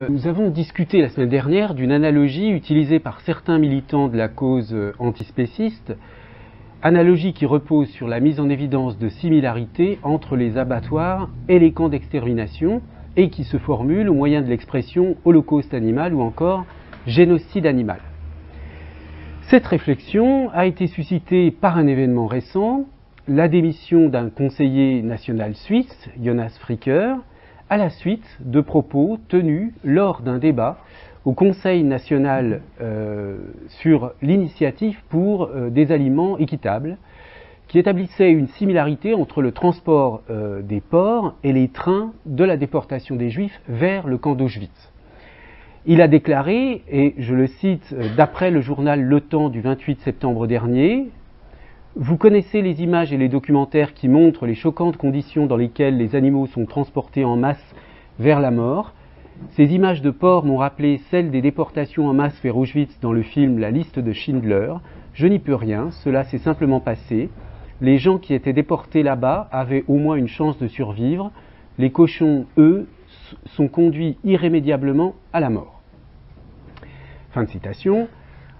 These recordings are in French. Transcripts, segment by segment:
Nous avons discuté la semaine dernière d'une analogie utilisée par certains militants de la cause antispéciste, analogie qui repose sur la mise en évidence de similarités entre les abattoirs et les camps d'extermination et qui se formule au moyen de l'expression holocauste animal ou encore génocide animal. Cette réflexion a été suscitée par un événement récent, la démission d'un conseiller national suisse, Jonas Fricker, à la suite de propos tenus lors d'un débat au Conseil national sur l'initiative pour des aliments équitables, qui établissait une similarité entre le transport des porcs et les trains de la déportation des Juifs vers le camp d'Auschwitz. Il a déclaré, et je le cite d'après le journal Le Temps du 28 septembre dernier, « Vous connaissez les images et les documentaires qui montrent les choquantes conditions dans lesquelles les animaux sont transportés en masse vers la mort. Ces images de porcs m'ont rappelé celles des déportations en masse vers Auschwitz dans le film La liste de Schindler. Je n'y peux rien, cela s'est simplement passé. Les gens qui étaient déportés là-bas avaient au moins une chance de survivre. Les cochons, eux, sont conduits irrémédiablement à la mort. » Fin de citation.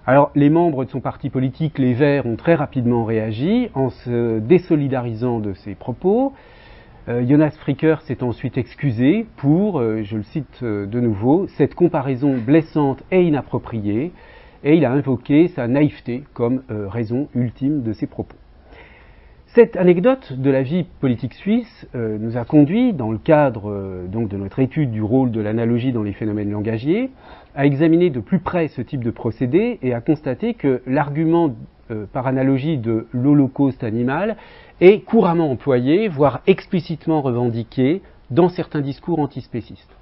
Alors, les membres de son parti politique, les Verts, ont très rapidement réagi en se désolidarisant de ses propos. Jonas Fricker s'est ensuite excusé pour, je le cite de nouveau, cette comparaison blessante et inappropriée, et il a invoqué sa naïveté comme raison ultime de ses propos. Cette anecdote de la vie politique suisse nous a conduit, dans le cadre donc de notre étude du rôle de l'analogie dans les phénomènes langagiers, à examiner de plus près ce type de procédé et à constater que l'argument par analogie de l'holocauste animal est couramment employé, voire explicitement revendiqué dans certains discours antispécistes.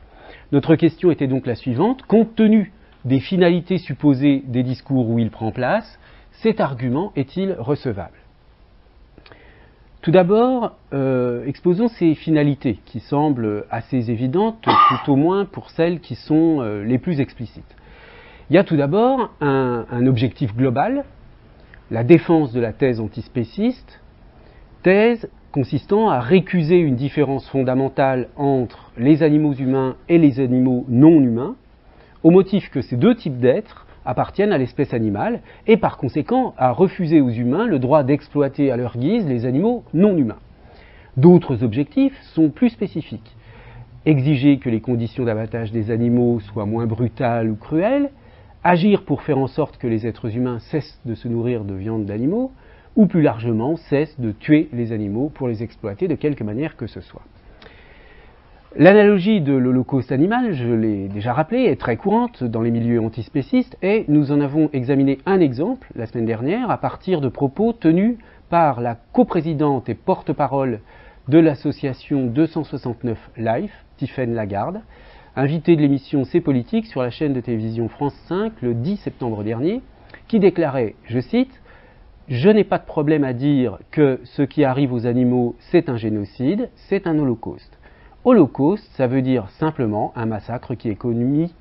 Notre question était donc la suivante: compte tenu des finalités supposées des discours où il prend place, cet argument est-il recevable ? Tout d'abord, exposons ces finalités qui semblent assez évidentes, tout au moins pour celles qui sont les plus explicites. Il y a tout d'abord un objectif global, la défense de la thèse antispéciste, thèse consistant à récuser une différence fondamentale entre les animaux humains et les animaux non humains, au motif que ces deux types d'êtres appartiennent à l'espèce animale, et par conséquent à refuser aux humains le droit d'exploiter à leur guise les animaux non humains. D'autres objectifs sont plus spécifiques. Exiger que les conditions d'abattage des animaux soient moins brutales ou cruelles, agir pour faire en sorte que les êtres humains cessent de se nourrir de viande d'animaux, ou plus largement cessent de tuer les animaux pour les exploiter de quelque manière que ce soit. L'analogie de l'holocauste animal, je l'ai déjà rappelé, est très courante dans les milieux antispécistes et nous en avons examiné un exemple la semaine dernière à partir de propos tenus par la coprésidente et porte-parole de l'association 269 Life, Tiffaine Lagarde, invitée de l'émission C'est politique sur la chaîne de télévision France 5 le 10 septembre dernier, qui déclarait, je cite, « Je n'ai pas de problème à dire que ce qui arrive aux animaux c'est un génocide, c'est un holocauste. Holocauste, ça veut dire simplement un massacre qui est commis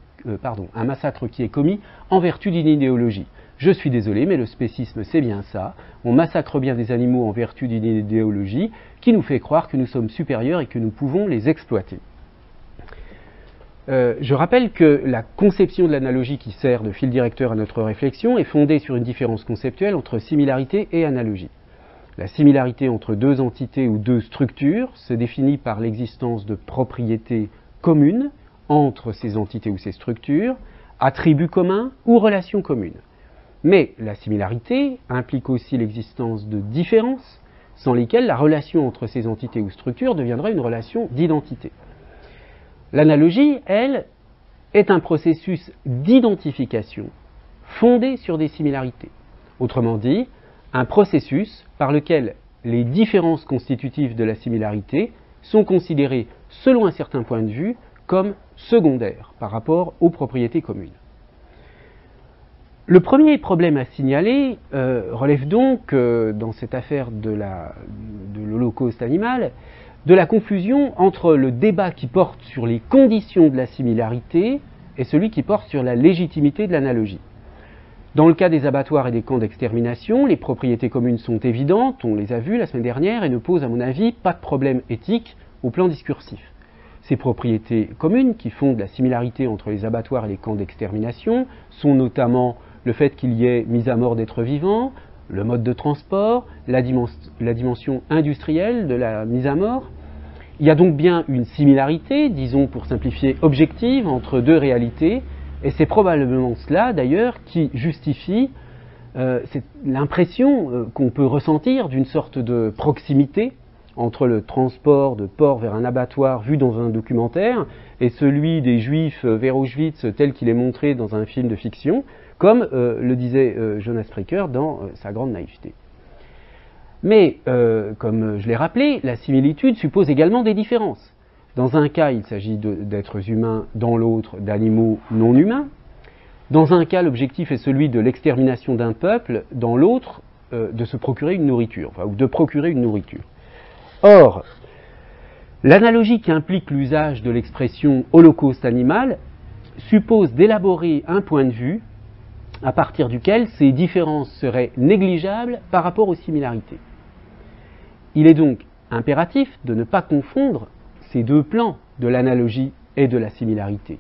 en vertu d'une idéologie. Je suis désolé, mais le spécisme, c'est bien ça. On massacre bien des animaux en vertu d'une idéologie qui nous fait croire que nous sommes supérieurs et que nous pouvons les exploiter. » Je rappelle que la conception de l'analogie qui sert de fil directeur à notre réflexion est fondée sur une différence conceptuelle entre similarité et analogie. La similarité entre deux entités ou deux structures se définit par l'existence de propriétés communes entre ces entités ou ces structures, attributs communs ou relations communes. Mais la similarité implique aussi l'existence de différences, sans lesquelles la relation entre ces entités ou structures deviendrait une relation d'identité. L'analogie, elle, est un processus d'identification fondé sur des similarités. Autrement dit, un processus par lequel les différences constitutives de la similarité sont considérées, selon un certain point de vue, comme secondaires par rapport aux propriétés communes. Le premier problème à signaler relève donc, dans cette affaire de l'holocauste animal, de la confusion entre le débat qui porte sur les conditions de la similarité et celui qui porte sur la légitimité de l'analogie. Dans le cas des abattoirs et des camps d'extermination, les propriétés communes sont évidentes, on les a vues la semaine dernière, et ne posent à mon avis pas de problème éthique au plan discursif. Ces propriétés communes qui fondent la similarité entre les abattoirs et les camps d'extermination sont notamment le fait qu'il y ait mise à mort d'êtres vivants, le mode de transport, la dimension industrielle de la mise à mort. Il y a donc bien une similarité, disons pour simplifier, objective entre deux réalités, et c'est probablement cela d'ailleurs qui justifie l'impression qu'on peut ressentir d'une sorte de proximité entre le transport de porc vers un abattoir vu dans un documentaire et celui des Juifs vers Auschwitz tel qu'il est montré dans un film de fiction, comme le disait Jonas Pricker dans sa grande naïveté. Mais, comme je l'ai rappelé, la similitude suppose également des différences. Dans un cas, il s'agit d'êtres humains, dans l'autre, d'animaux non humains. Dans un cas, l'objectif est celui de l'extermination d'un peuple, dans l'autre, de se procurer une nourriture, ou de procurer une nourriture. Or, l'analogie qui implique l'usage de l'expression holocauste animal suppose d'élaborer un point de vue à partir duquel ces différences seraient négligeables par rapport aux similarités. Il est donc impératif de ne pas confondre ces deux plans de l'analogie et de la similarité.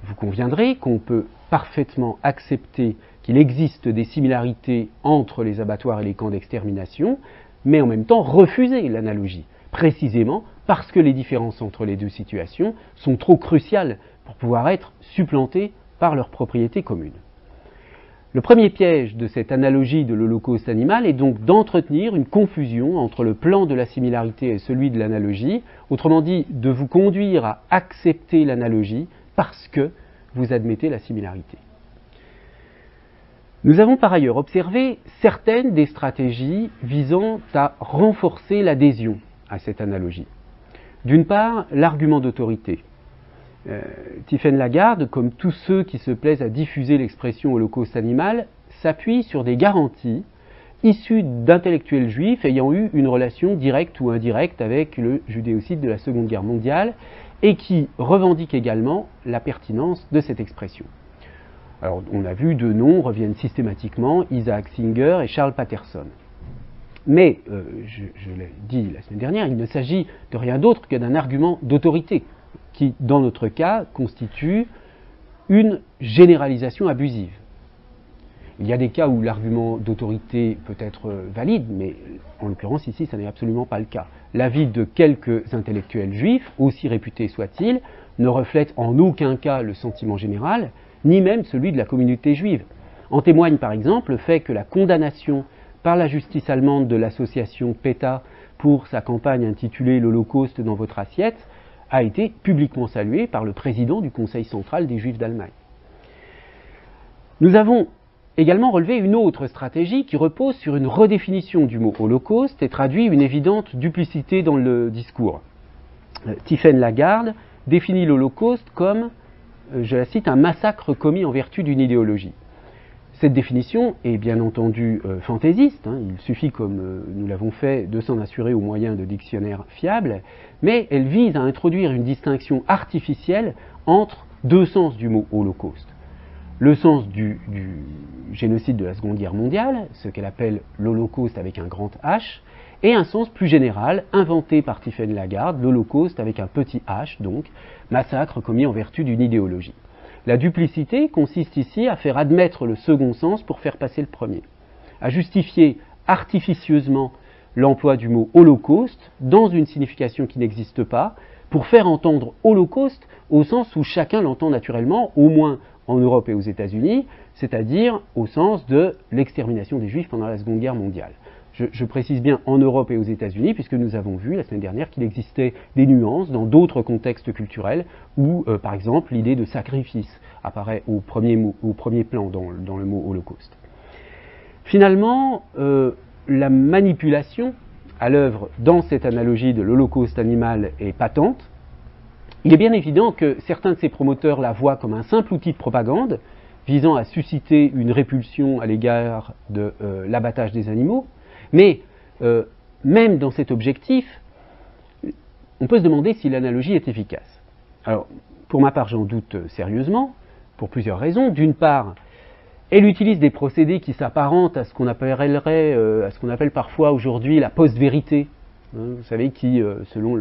Vous conviendrez qu'on peut parfaitement accepter qu'il existe des similarités entre les abattoirs et les camps d'extermination, mais en même temps refuser l'analogie, précisément parce que les différences entre les deux situations sont trop cruciales pour pouvoir être supplantées par leurs propriétés communes. Le premier piège de cette analogie de l'holocauste animal est donc d'entretenir une confusion entre le plan de la similarité et celui de l'analogie, autrement dit de vous conduire à accepter l'analogie parce que vous admettez la similarité. Nous avons par ailleurs observé certaines des stratégies visant à renforcer l'adhésion à cette analogie. D'une part, l'argument d'autorité. Tiphaine Lagarde, comme tous ceux qui se plaisent à diffuser l'expression holocauste animal, s'appuie sur des garanties issues d'intellectuels juifs ayant eu une relation directe ou indirecte avec le judéocide de la Seconde Guerre mondiale et qui revendiquent également la pertinence de cette expression. Alors, on a vu deux noms reviennent systématiquement, Isaac Singer et Charles Patterson. Mais, je l'ai dit la semaine dernière, il ne s'agit de rien d'autre que d'un argument d'autorité, qui, dans notre cas, constitue une généralisation abusive. Il y a des cas où l'argument d'autorité peut être valide, mais en l'occurrence ici, ça n'est absolument pas le cas. L'avis de quelques intellectuels juifs, aussi réputés soient-ils, ne reflète en aucun cas le sentiment général, ni même celui de la communauté juive. En témoigne par exemple le fait que la condamnation par la justice allemande de l'association PETA pour sa campagne intitulée « L'Holocauste dans votre assiette » a été publiquement saluée par le président du Conseil central des Juifs d'Allemagne. Nous avons également relevé une autre stratégie qui repose sur une redéfinition du mot holocauste et traduit une évidente duplicité dans le discours. Tiphaine Lagarde définit l'holocauste comme, je la cite, un massacre commis en vertu d'une idéologie. Cette définition est bien entendu fantaisiste, il suffit, comme nous l'avons fait, de s'en assurer au moyen de dictionnaires fiables, mais elle vise à introduire une distinction artificielle entre deux sens du mot holocauste. Le sens du génocide de la Seconde Guerre mondiale, ce qu'elle appelle l'holocauste avec un grand H, et un sens plus général, inventé par Tiphaine Lagarde, l'holocauste avec un petit h, donc, massacre commis en vertu d'une idéologie. La duplicité consiste ici à faire admettre le second sens pour faire passer le premier, à justifier artificieusement l'emploi du mot holocauste dans une signification qui n'existe pas, pour faire entendre holocauste au sens où chacun l'entend naturellement, au moins en Europe et aux États-Unis, c'est-à-dire au sens de l'extermination des Juifs pendant la Seconde Guerre mondiale. Je précise bien en Europe et aux États-Unis, puisque nous avons vu la semaine dernière qu'il existait des nuances dans d'autres contextes culturels où, par exemple, l'idée de sacrifice apparaît au premier plan dans le mot holocauste. Finalement, la manipulation à l'œuvre dans cette analogie de l'holocauste animal est patente. Il est bien évident que certains de ses promoteurs la voient comme un simple outil de propagande visant à susciter une répulsion à l'égard de l'abattage des animaux. Mais même dans cet objectif, on peut se demander si l'analogie est efficace. Alors, pour ma part, j'en doute sérieusement, pour plusieurs raisons. D'une part, elle utilise des procédés qui s'apparentent à ce qu'on appelle parfois aujourd'hui la post-vérité. Vous savez, qui, selon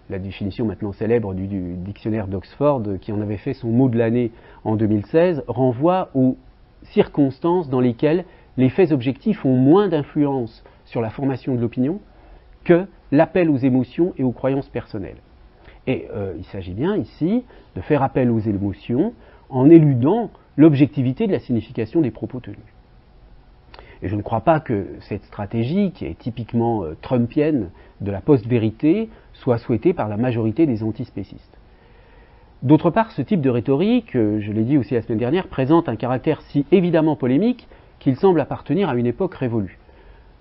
la définition maintenant célèbre du dictionnaire d'Oxford, qui en avait fait son mot de l'année en 2016, renvoie aux circonstances dans lesquelles les faits objectifs ont moins d'influence sur la formation de l'opinion que l'appel aux émotions et aux croyances personnelles. Et il s'agit bien ici de faire appel aux émotions en éludant l'objectivité de la signification des propos tenus. Et je ne crois pas que cette stratégie, qui est typiquement trumpienne de la post-vérité, soit souhaitée par la majorité des antispécistes. D'autre part, ce type de rhétorique, je l'ai dit aussi la semaine dernière, présente un caractère si évidemment polémique qu'il semble appartenir à une époque révolue.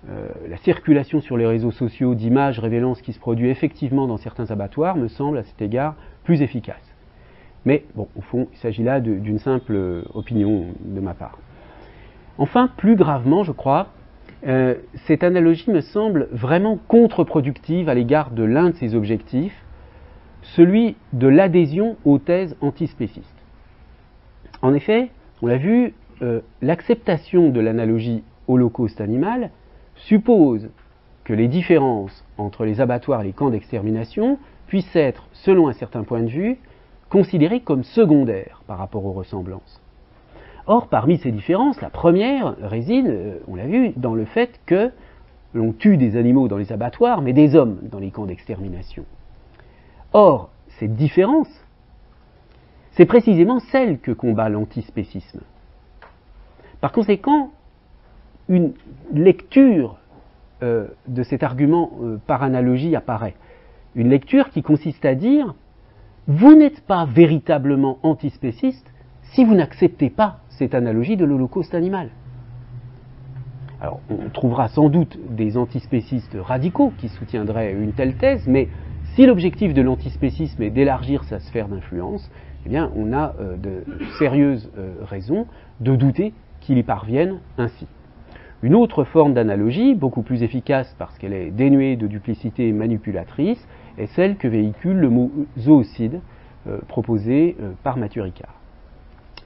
La circulation sur les réseaux sociaux d'images révélant ce qui se produit effectivement dans certains abattoirs me semble à cet égard plus efficace. Mais bon, au fond, il s'agit là d'une simple opinion de ma part. Enfin, plus gravement, je crois, cette analogie me semble vraiment contre-productive à l'égard de l'un de ses objectifs, celui de l'adhésion aux thèses antispécistes. En effet, on l'a vu, l'acceptation de l'analogie holocauste animal suppose que les différences entre les abattoirs et les camps d'extermination puissent être, selon un certain point de vue, considérées comme secondaires par rapport aux ressemblances. Or, parmi ces différences, la première réside, on l'a vu, dans le fait que l'on tue des animaux dans les abattoirs, mais des hommes dans les camps d'extermination. Or, cette différence, c'est précisément celle que combat l'antispécisme. Par conséquent, une lecture de cet argument par analogie apparaît. Une lecture qui consiste à dire « vous n'êtes pas véritablement antispéciste si vous n'acceptez pas cette analogie de l'holocauste animal ». Alors, on trouvera sans doute des antispécistes radicaux qui soutiendraient une telle thèse, mais si l'objectif de l'antispécisme est d'élargir sa sphère d'influence, eh bien, on a de sérieuses raisons de douter qu'il y parvienne ainsi. Une autre forme d'analogie, beaucoup plus efficace parce qu'elle est dénuée de duplicité manipulatrice, est celle que véhicule le mot zoocide proposé par Mathieu Ricard.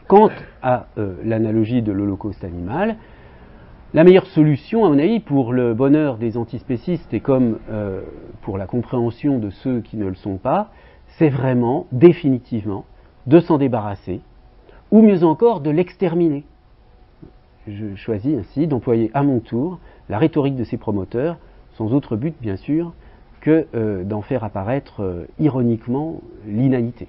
Quant à l'analogie de l'holocauste animal, la meilleure solution, à mon avis, pour le bonheur des antispécistes et comme pour la compréhension de ceux qui ne le sont pas, c'est vraiment, définitivement, de s'en débarrasser, ou mieux encore, de l'exterminer. Je choisis ainsi d'employer à mon tour la rhétorique de ses promoteurs, sans autre but, bien sûr, que d'en faire apparaître ironiquement l'inanité.